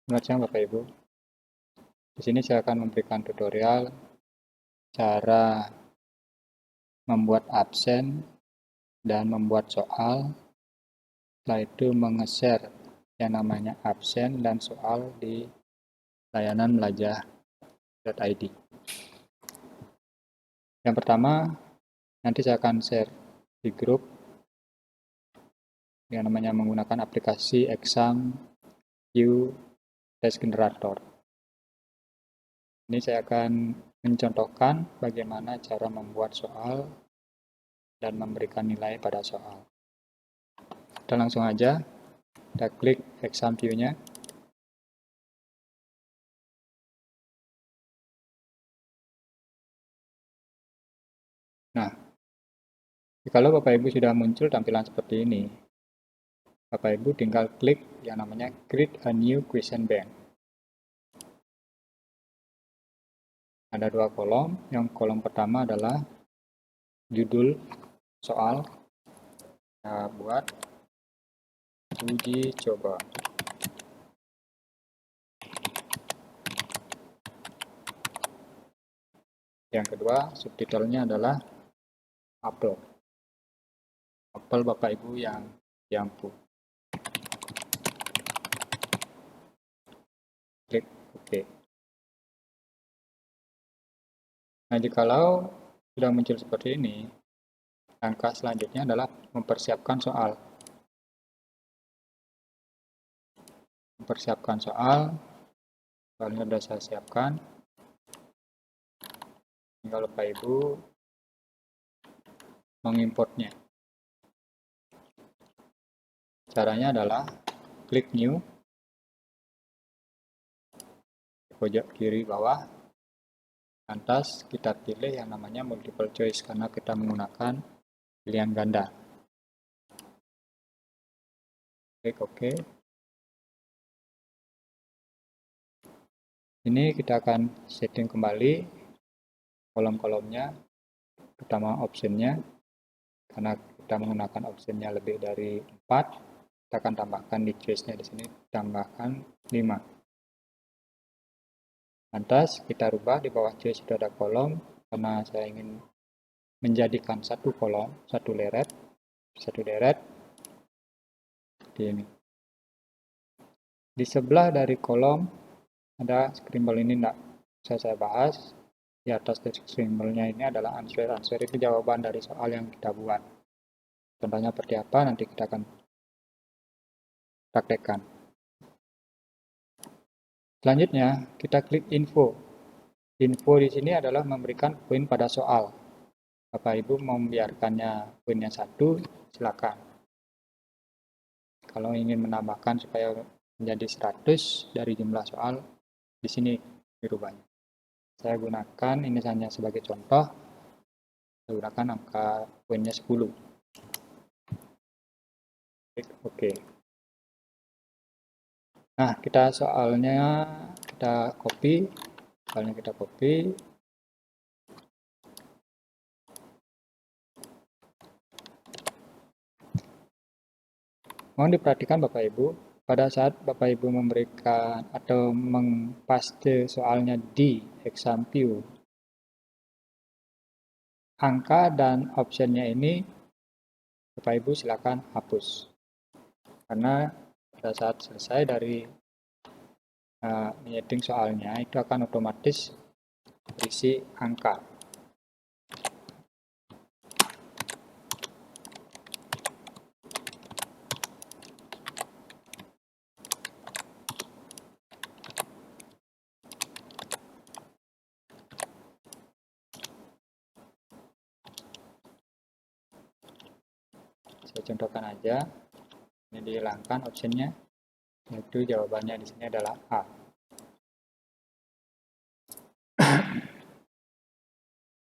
Selamat siang Bapak Ibu. Di sini saya akan memberikan tutorial cara membuat absen dan membuat soal. Setelah itu menge-share yang namanya absen dan soal di layanan belajar.id. Yang pertama, nanti saya akan share di grup yang namanya menggunakan aplikasi Exam Q Test Generator. Ini saya akan mencontohkan bagaimana cara membuat soal dan memberikan nilai pada soal. Kita langsung aja, kita klik exam view-nya. Nah, kalau Bapak Ibu sudah muncul tampilan seperti ini, Bapak Ibu tinggal klik yang namanya Create a New Question Bank. Ada dua kolom, yang kolom pertama adalah judul soal. Kita buat uji coba. Yang kedua, subtitlenya adalah apel. Apel Bapak Ibu yang diampu. Klik OK. Nah, jikalau sudah muncul seperti ini, langkah selanjutnya adalah mempersiapkan soal. Mempersiapkan soalnya sudah saya siapkan. Tinggal Bapak Ibu mengimportnya. Caranya adalah klik New, di pojok kiri bawah, lantas kita pilih yang namanya multiple choice karena kita menggunakan pilihan ganda. Klik OK. Ini kita akan setting kembali kolom-kolomnya, pertama optionnya, karena kita menggunakan optionnya lebih dari 4, kita akan tambahkan di choice-nya di sini, tambahkan 5. Lantas kita rubah di bawah choice sudah ada kolom, karena saya ingin menjadikan satu kolom, satu deret, seperti ini. Di sebelah dari kolom ada scramble, ini tidak bisa saya bahas. Di atas dari scramble-nya ini adalah answer. Answer itu jawaban dari soal yang kita buat. Contohnya seperti apa nanti kita akan praktekkan. Selanjutnya kita klik info. Info di sini adalah memberikan poin pada soal. Bapak Ibu mau membiarkannya poinnya 1, silakan. Kalau ingin menambahkan supaya menjadi 100 dari jumlah soal, di sini dirubahnya. Saya gunakan ini hanya sebagai contoh. Saya gunakan angka poinnya 10. Klik OK. Nah, soalnya kita copy. Mohon diperhatikan Bapak Ibu, pada saat Bapak Ibu memberikan atau mengpaste soalnya di exam view, angka dan optionnya ini Bapak Ibu silakan hapus. Karena pada saat selesai dari menyeting soalnya, itu akan otomatis berisi angka. Saya contohkan aja, ini dihilangkan optionnya, yaitu jawabannya di sini adalah A.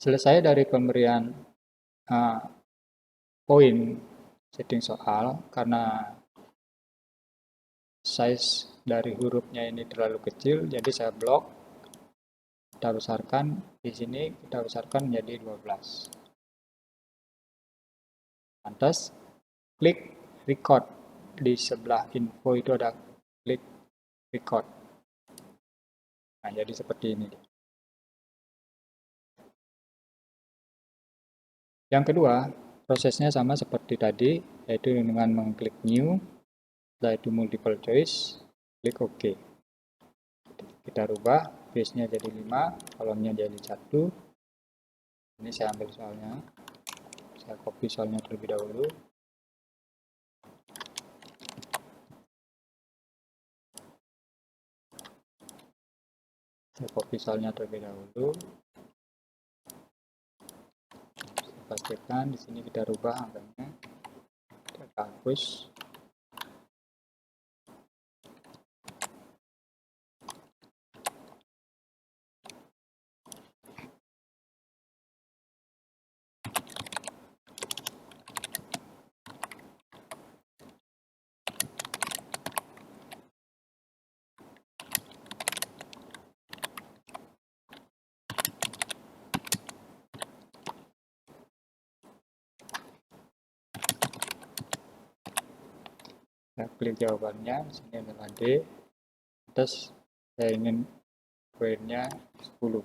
Selesai dari pemberian poin setting soal, karena size dari hurufnya ini terlalu kecil, jadi saya blok. Kita besarkan di sini, kita besarkan menjadi 12. Lantas klik record. Di sebelah info itu ada klik record. Nah, jadi seperti ini. Yang kedua, prosesnya sama seperti tadi, yaitu dengan mengklik New, setelah itu multiple choice, klik OK. Kita rubah, base-nya jadi 5, kolomnya jadi 1. Ini saya ambil soalnya, saya copy soalnya terlebih dahulu. Saya copy soalnya terlebih dahulu. Saya pastikan di sini kita rubah angkanya. Kita hapus. Saya klik jawabannya, di sini adalah D. Terus saya ingin poinnya 10.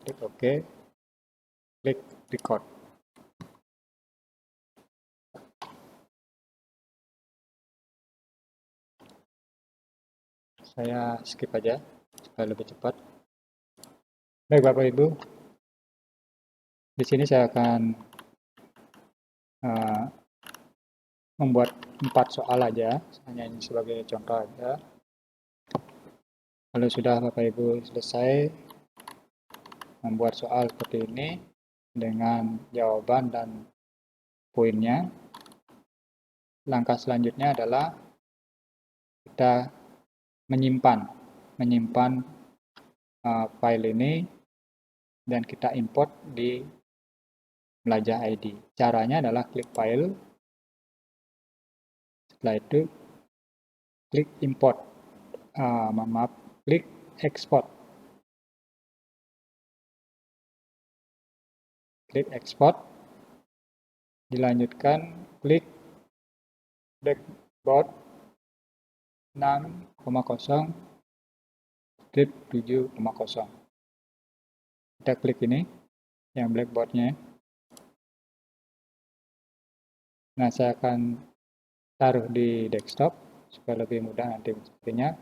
Klik OK, klik record. Saya skip aja supaya lebih cepat. Baik Bapak Ibu, di sini saya akan membuat 4 soal aja, hanya ini sebagai contoh aja. Kalau sudah Bapak Ibu selesai membuat soal seperti ini dengan jawaban dan poinnya, langkah selanjutnya adalah kita menyimpan file ini dan kita import di Belajar ID. Caranya adalah klik file, setelah itu klik import, klik export. Klik export, dilanjutkan klik blackboard 6,0 script 7,0. Kita klik ini yang blackboardnya. Nah, saya akan taruh di desktop supaya lebih mudah nanti sepertinya.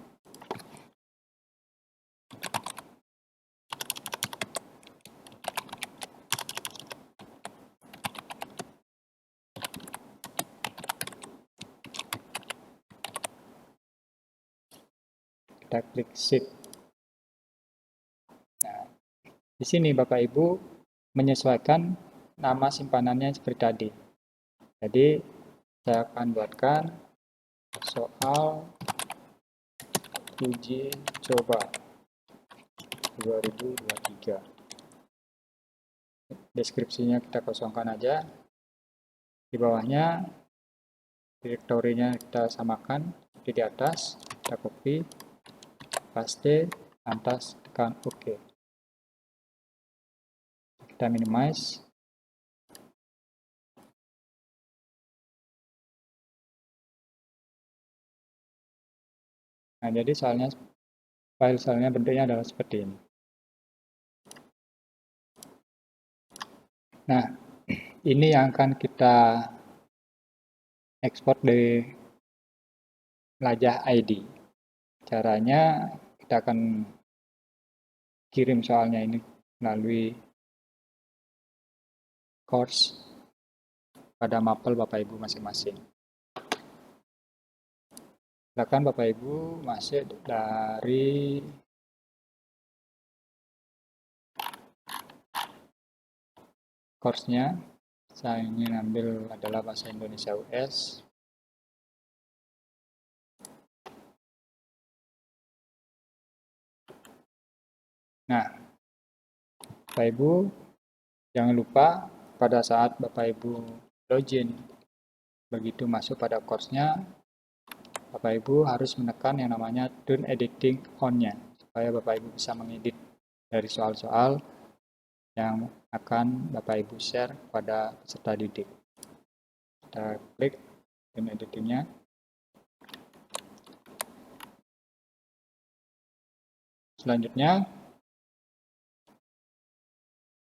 Kita klik Shift. Nah, di sini Bapak Ibu menyesuaikan nama simpanannya seperti tadi. Jadi saya akan buatkan soal uji coba 2023. Deskripsinya kita kosongkan aja. Di bawahnya direktorinya kita samakan seperti di atas. Kita copy, paste, lantas tekan OK. Kita minimize. Nah, jadi file soalnya bentuknya adalah seperti ini. Nah, ini yang akan kita ekspor dari Belajar ID. Caranya kita akan kirim soalnya ini melalui course pada mapel Bapak Ibu masing-masing. Silakan Bapak Ibu masuk dari course-nya. Saya ingin ambil adalah bahasa Indonesia US. Nah, Bapak Ibu jangan lupa pada saat Bapak Ibu login begitu masuk pada course-nya, Bapak Ibu harus menekan yang namanya turn editing on-nya supaya Bapak Ibu bisa mengedit dari soal-soal yang akan Bapak Ibu share pada peserta didik. Kita klik turn editing-nya. Selanjutnya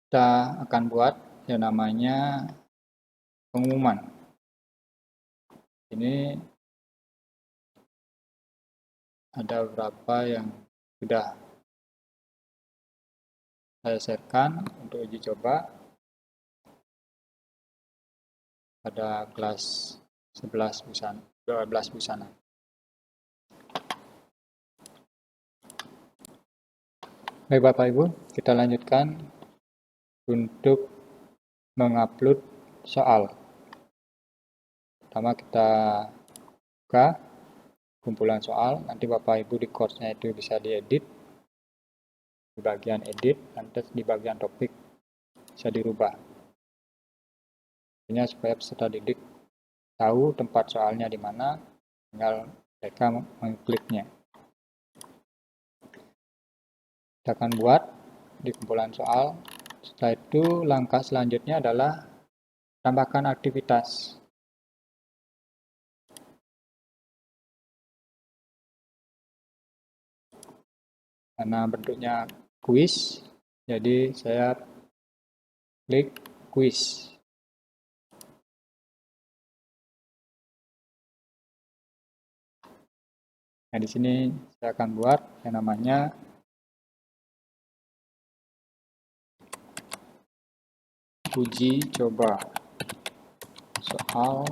kita akan buat yang namanya pengumuman. Ini ada beberapa yang sudah saya sharekan untuk uji coba pada kelas 11 busana, 12 busana. Baik Bapak Ibu, kita lanjutkan untuk mengupload soal. Pertama kita buka kumpulan soal, nanti Bapak Ibu di course-nya itu bisa diedit, di bagian edit, nanti di bagian topik bisa dirubah. Ini supaya peserta didik tahu tempat soalnya di mana, tinggal mereka mengkliknya. Kita akan buat di kumpulan soal. Setelah itu langkah selanjutnya adalah tambahkan aktivitas. Karena bentuknya kuis, jadi saya klik kuis. Nah, di sini saya akan buat yang namanya uji coba soal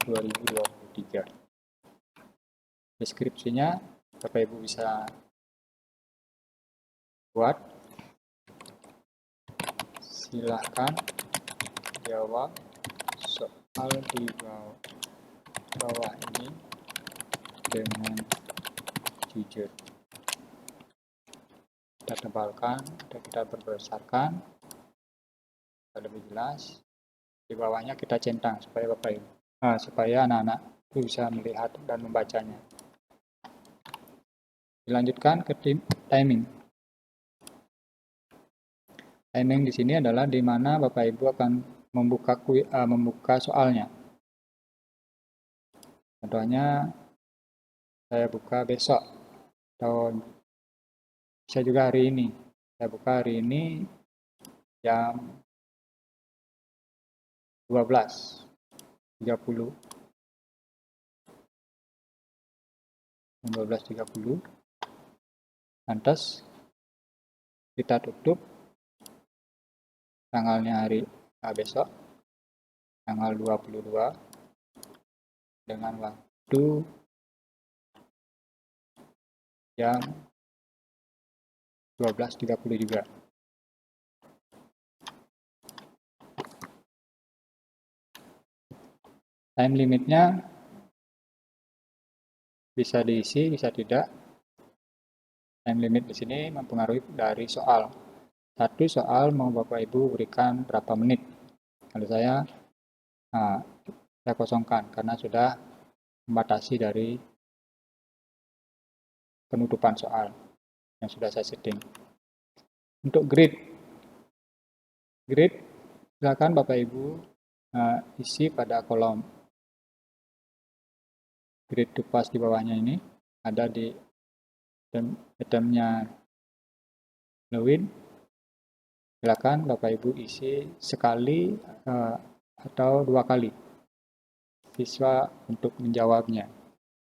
2023. Deskripsinya Bapak Ibu bisa buat. Silahkan jawab soal di bawah ini dengan jujur. Kita tebalkan dan kita perbesarkan lebih jelas. Di bawahnya kita centang supaya Bapak Ibu, supaya anak-anak itu bisa melihat dan membacanya. Dilanjutkan ke timing. Timing di sini adalah di mana Bapak Ibu akan membuka soalnya. Contohnya saya buka besok atau bisa juga hari ini. Saya buka hari ini jam 12.30. 12.30. Lantas kita tutup tanggalnya hari besok, tanggal 22 dengan waktu jam 12.30 juga. Time limitnya bisa diisi, bisa tidak. Time limit di sini mempengaruhi dari soal. Satu soal mau Bapak Ibu berikan berapa menit. Kalau saya kosongkan karena sudah membatasi dari penutupan soal yang sudah saya setting. Untuk grade silakan Bapak Ibu isi pada kolom grade to pass di bawahnya ini, ada di itemnya Lewin. Silakan Bapak Ibu isi sekali atau 2 kali siswa untuk menjawabnya.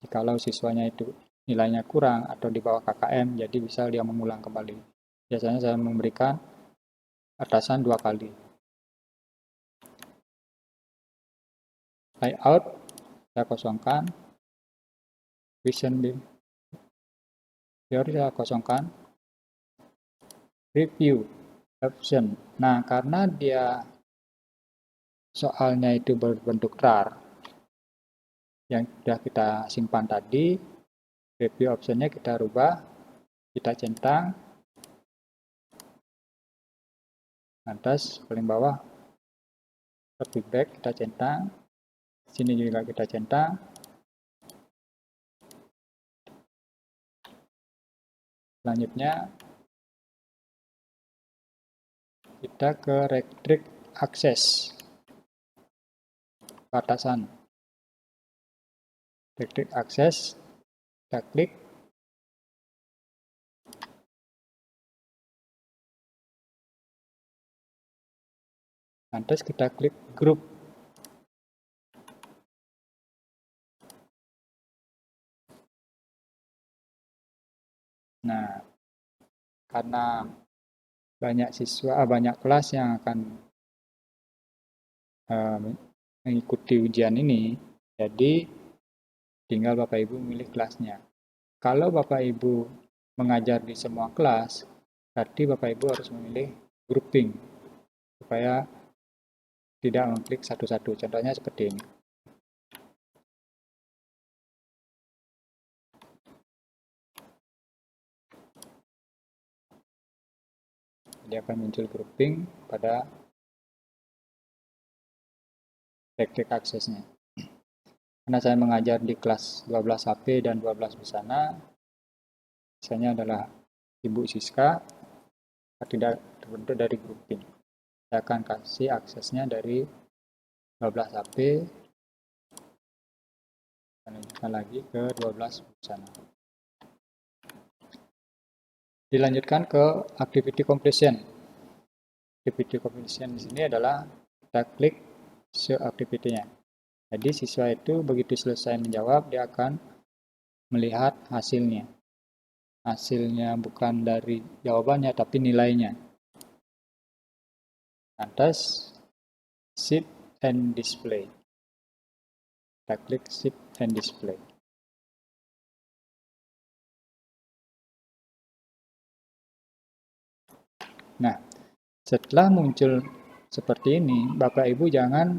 Jikalau siswanya itu nilainya kurang atau di bawah KKM, jadi bisa dia mengulang kembali. Biasanya saya memberikan atasan 2 kali. Layout saya kosongkan. Vision teori saya kosongkan. Review option. Nah, karena dia soalnya itu berbentuk rar yang sudah kita simpan tadi, review optionnya kita rubah, kita centang. Lantas paling bawah feedback kita centang, sini juga kita centang. Selanjutnya kita ke restrict access, batasan. Restrict access, kita klik. Lantas kita klik grup. Nah, karena banyak kelas yang akan mengikuti ujian ini, jadi tinggal Bapak Ibu memilih kelasnya. Kalau Bapak Ibu mengajar di semua kelas, berarti Bapak Ibu harus memilih grouping supaya tidak mengklik satu-satu. Contohnya seperti ini. Dia akan muncul grouping pada praktik aksesnya. Karena saya mengajar di kelas 12 HP dan 12 Busana, misalnya adalah Ibu Siska, tidak terbentuk dari grouping. Saya akan kasih aksesnya dari 12 HP, lanjutkan lagi ke 12 Busana. Dilanjutkan ke activity completion. Activity completion di sini adalah kita klik show activity-nya. Jadi siswa itu begitu selesai menjawab, dia akan melihat hasilnya. Hasilnya bukan dari jawabannya, tapi nilainya. Lantas, shift and display. Kita klik shift and display. Nah, setelah muncul seperti ini, Bapak Ibu jangan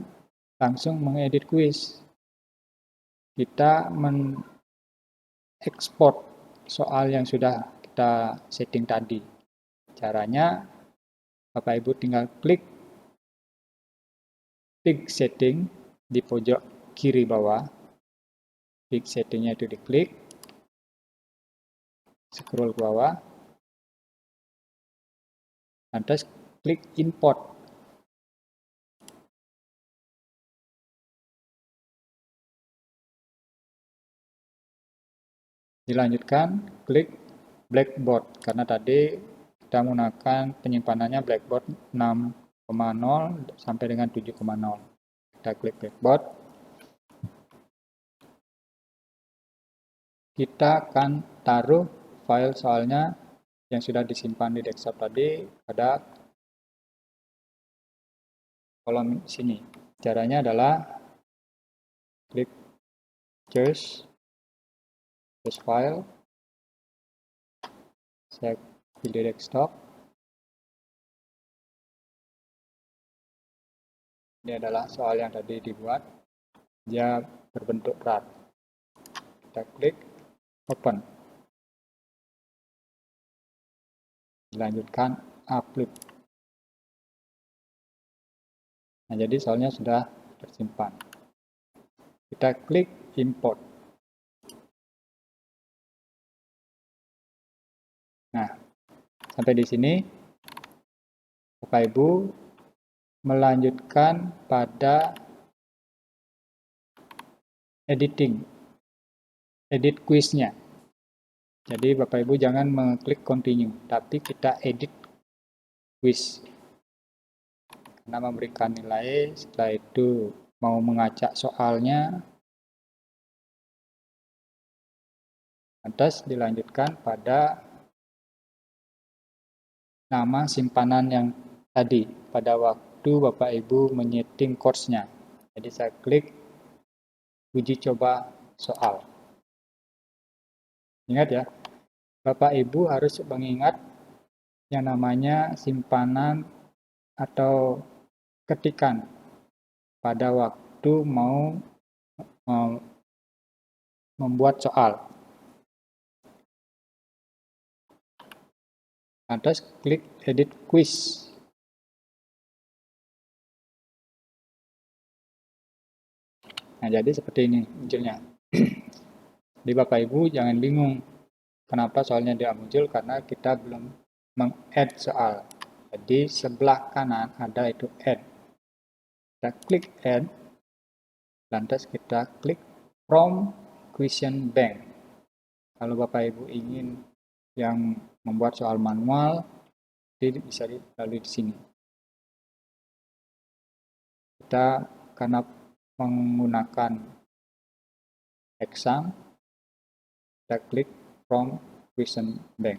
langsung mengedit kuis. Kita mengekspor soal yang sudah kita setting tadi. Caranya, Bapak Ibu tinggal klik setting di pojok kiri bawah. Klik settingnya itu diklik. Scroll ke bawah. Lantas klik import. Dilanjutkan klik Blackboard karena tadi kita menggunakan penyimpanannya Blackboard 6,0 sampai dengan 7,0. Kita klik Blackboard. Kita akan taruh file soalnya yang sudah disimpan di desktop tadi pada kolom sini. Caranya adalah klik Choose file. Saya pilih desktop. Ini adalah soal yang tadi dibuat. Dia berbentuk RAR. Kita klik Open. Dilanjutkan Upload. Nah, jadi soalnya sudah tersimpan. Kita klik Import. Nah, sampai di sini Bapak Ibu melanjutkan pada edit kuisnya. Jadi Bapak Ibu jangan mengklik continue, tapi kita edit kuis. Karena memberikan nilai, setelah itu mau mengacak soalnya, lantas dilanjutkan pada nama simpanan yang tadi pada waktu Bapak Ibu menyeting course-nya. Jadi saya klik uji coba soal. Ingat ya, Bapak Ibu harus mengingat yang namanya simpanan atau ketikan pada waktu mau membuat soal. Lantas klik edit quiz. Nah, jadi seperti ini munculnya. Jadi Bapak Ibu jangan bingung kenapa soalnya dia muncul, karena kita belum meng-add soal. Jadi sebelah kanan ada itu add. Kita klik add, lantas kita klik from question bank. Kalau Bapak Ibu ingin yang membuat soal manual, jadi bisa dilalui di sini. kita karena menggunakan exam, kita klik from question bank.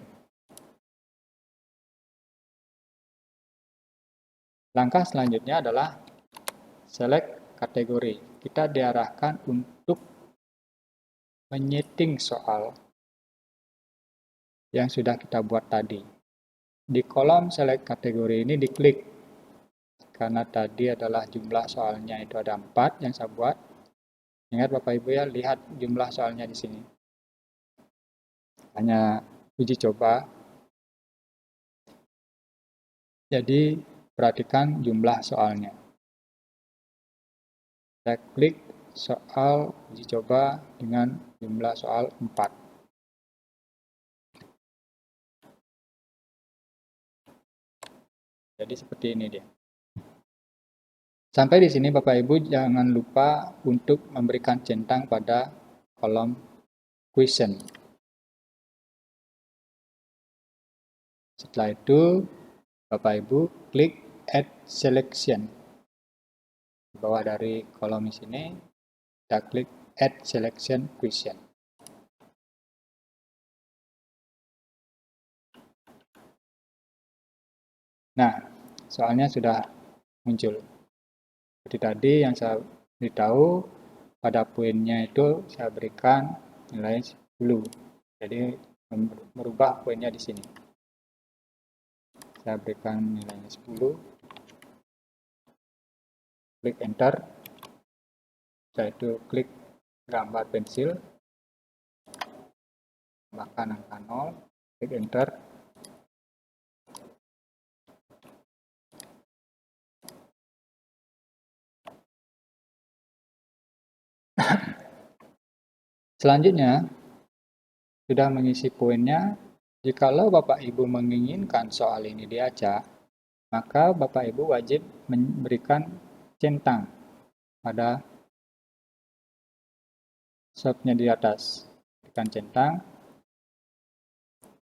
Langkah selanjutnya adalah select kategori. Kita diarahkan untuk menyeting soal yang sudah kita buat tadi. Di kolom select kategori ini diklik, karena tadi adalah jumlah soalnya itu ada 4 yang saya buat. Ingat Bapak Ibu ya, lihat jumlah soalnya di sini. Hanya uji coba. Jadi perhatikan jumlah soalnya. Saya klik soal uji coba dengan jumlah soal 4. Jadi seperti ini dia. Sampai di sini Bapak Ibu jangan lupa untuk memberikan centang pada kolom question. Setelah itu Bapak Ibu klik add selection. Di bawah dari kolom di sini kita klik add selection question. Nah, soalnya sudah muncul. Seperti tadi yang saya beritahu, pada poinnya itu saya berikan nilai 10. Jadi merubah poinnya di sini. Saya berikan nilainya 10. Klik enter. Setelah itu klik gambar pensil. Tambahkan angka 0. Klik enter. Selanjutnya, sudah mengisi poinnya. Jikalau Bapak Ibu menginginkan soal ini diacak, maka Bapak Ibu wajib memberikan centang pada shotnya di atas. Berikan centang.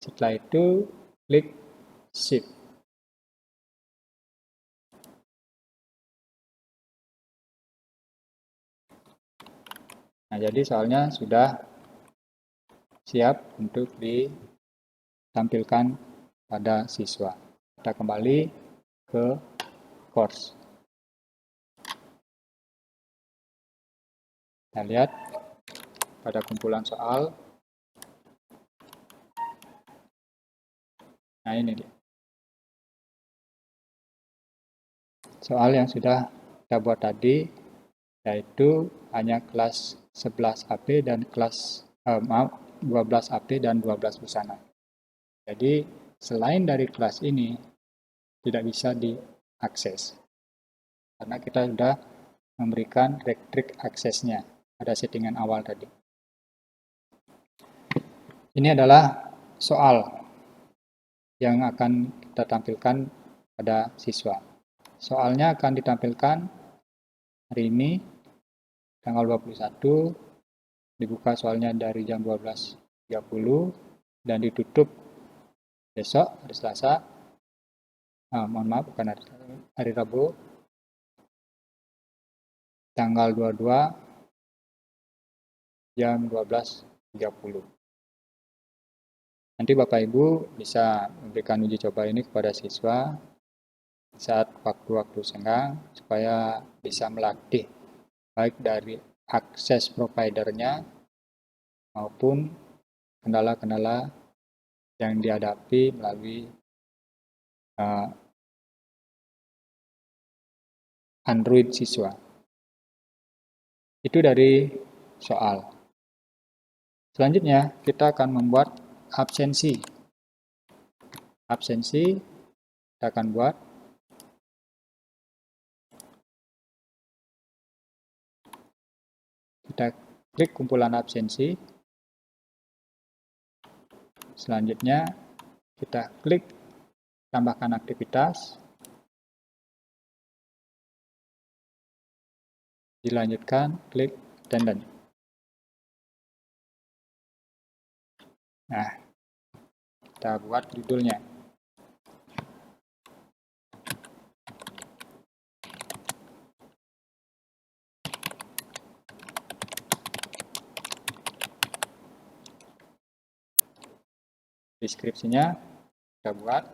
Setelah itu klik shift. Nah, jadi soalnya sudah siap untuk ditampilkan pada siswa. Kita kembali ke course. Kita lihat pada kumpulan soal. Nah, ini dia. Soal yang sudah kita buat tadi, yaitu hanya kelas 11 AP dan kelas 12 AP dan 12 busana. Jadi selain dari kelas ini tidak bisa diakses karena kita sudah memberikan trik aksesnya pada settingan awal tadi. Ini adalah soal yang akan kita tampilkan pada siswa. Soalnya akan ditampilkan hari ini tanggal 21, dibuka soalnya dari jam 12.30 dan ditutup besok hari Selasa, mohon maaf bukan hari Rabu, tanggal 22 jam 12.30. Nanti Bapak Ibu bisa memberikan uji coba ini kepada siswa saat waktu-waktu senggang supaya bisa melatih baik dari akses providernya maupun kendala-kendala yang dihadapi melalui Android siswa. Itu dari soal. Selanjutnya kita akan membuat absensi. Absensi kita akan buat. Kita klik kumpulan absensi. Selanjutnya kita klik tambahkan aktivitas. Dilanjutkan klik attendance. Nah, kita buat judulnya. Deskripsinya kita buat.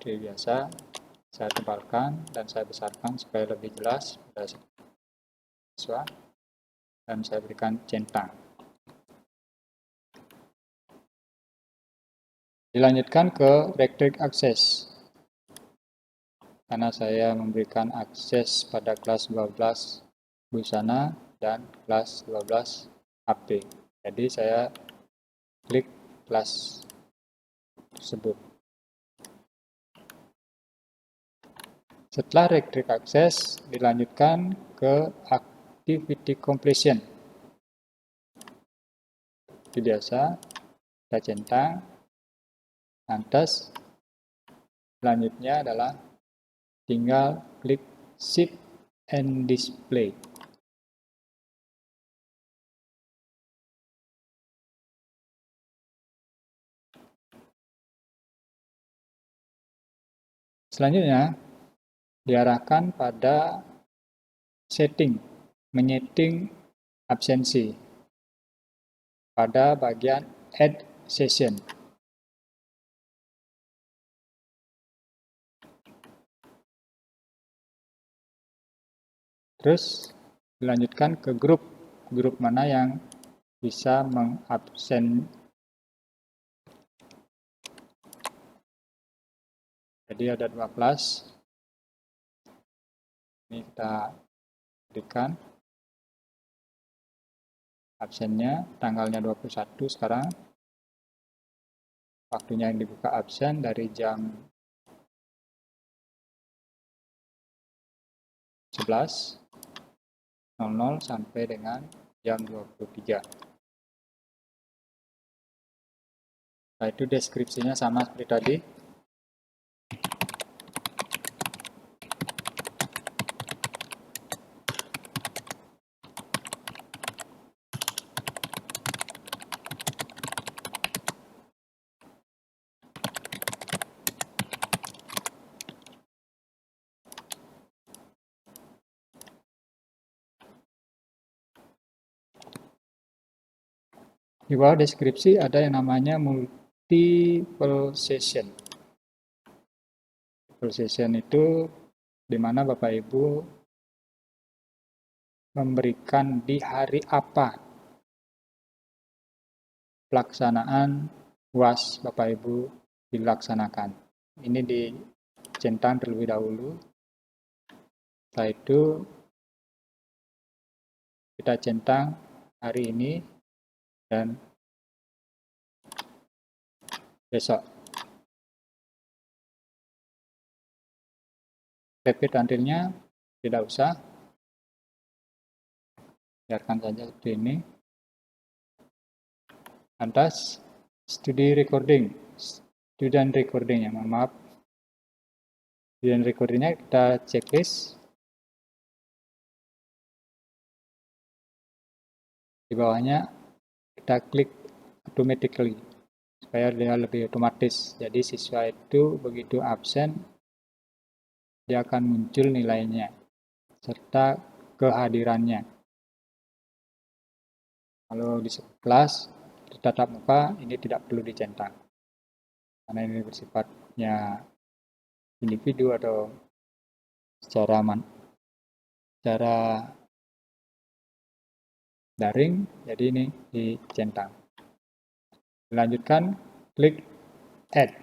Seperti biasa, saya tebalkan dan saya besarkan supaya lebih jelas pada siswa, dan saya berikan centang. Dilanjutkan ke Rectric Access. Karena saya memberikan akses pada kelas 12 busana dan kelas 12 HP. Jadi saya klik kelas tersebut. Setelah Rectric Access, dilanjutkan ke Activity Completion. Seperti biasa, kita centang. Lantas, selanjutnya adalah tinggal klik Shift and Display. Selanjutnya, diarahkan pada setting, menyeting absensi pada bagian Add Session. Terus dilanjutkan ke grup mana yang bisa mengabsen. Jadi ada 2 kelas. Ini kita berikan absennya, tanggalnya 21 sekarang. Waktunya yang dibuka absen dari jam 11.00 sampai dengan jam 23. Nah, itu deskripsinya sama seperti tadi. Di bawah deskripsi ada yang namanya multiple session. Multiple session itu di mana Bapak Ibu memberikan di hari apa pelaksanaan UAS Bapak Ibu dilaksanakan. Ini dicentang terlebih dahulu. Setelah itu kita centang hari ini dan besok. Repeat until-nya tidak usah, biarkan saja seperti ini. Lantas student recording ya, maaf. Student recordingnya kita checklist. Di bawahnya kita klik automatically supaya dia lebih otomatis. Jadi siswa itu begitu absen dia akan muncul nilainya serta kehadirannya. Kalau di kelas tatap muka ini tidak perlu dicentang karena ini bersifatnya individu atau secara daring, jadi ini dicentang. Dilanjutkan klik add.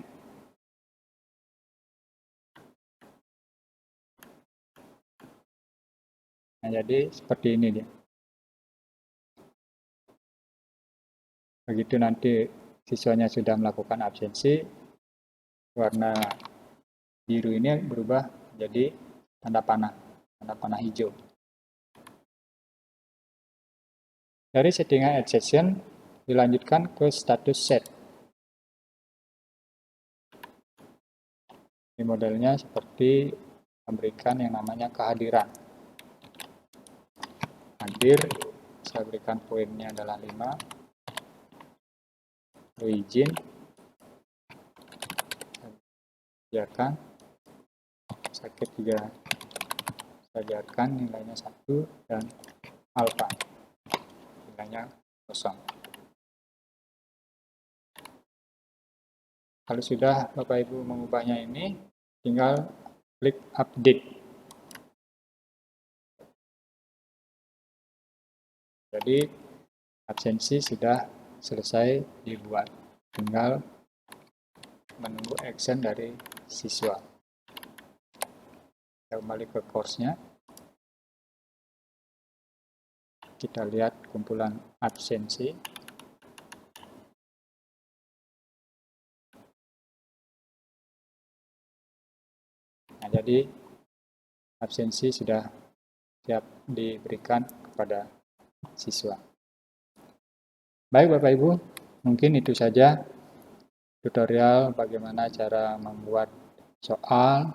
Nah, jadi seperti ini dia. Begitu nanti siswanya sudah melakukan absensi, warna biru ini berubah jadi tanda panah hijau. Dari settingan add session, dilanjutkan ke status set. Ini modelnya seperti memberikan yang namanya kehadiran. hadir, saya berikan poinnya adalah 5. Izin, biarkan. Sakit juga saya biarkan, nilainya 1, dan alfa nilainya 0. Kalau sudah Bapak Ibu mengubahnya ini, tinggal klik update. Jadi absensi sudah selesai dibuat, tinggal menunggu action dari siswa. Kita kembali ke course-nya. Kita lihat kumpulan absensi. Nah, jadi absensi sudah siap diberikan kepada siswa. Baik Bapak Ibu, mungkin itu saja tutorial bagaimana cara membuat soal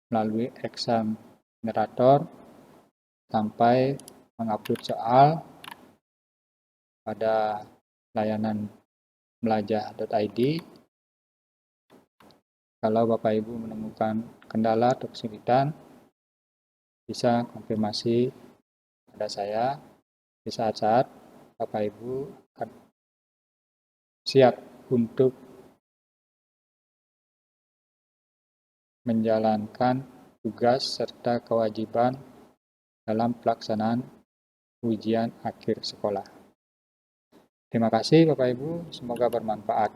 melalui exam generator sampai mengupload soal pada layanan melajah.id. Kalau Bapak Ibu menemukan kendala atau kesulitan, bisa konfirmasi pada saya. Di saat-saat Bapak Ibu akan siap untuk menjalankan tugas serta kewajiban dalam pelaksanaan ujian akhir sekolah. Terima kasih Bapak Ibu, semoga bermanfaat.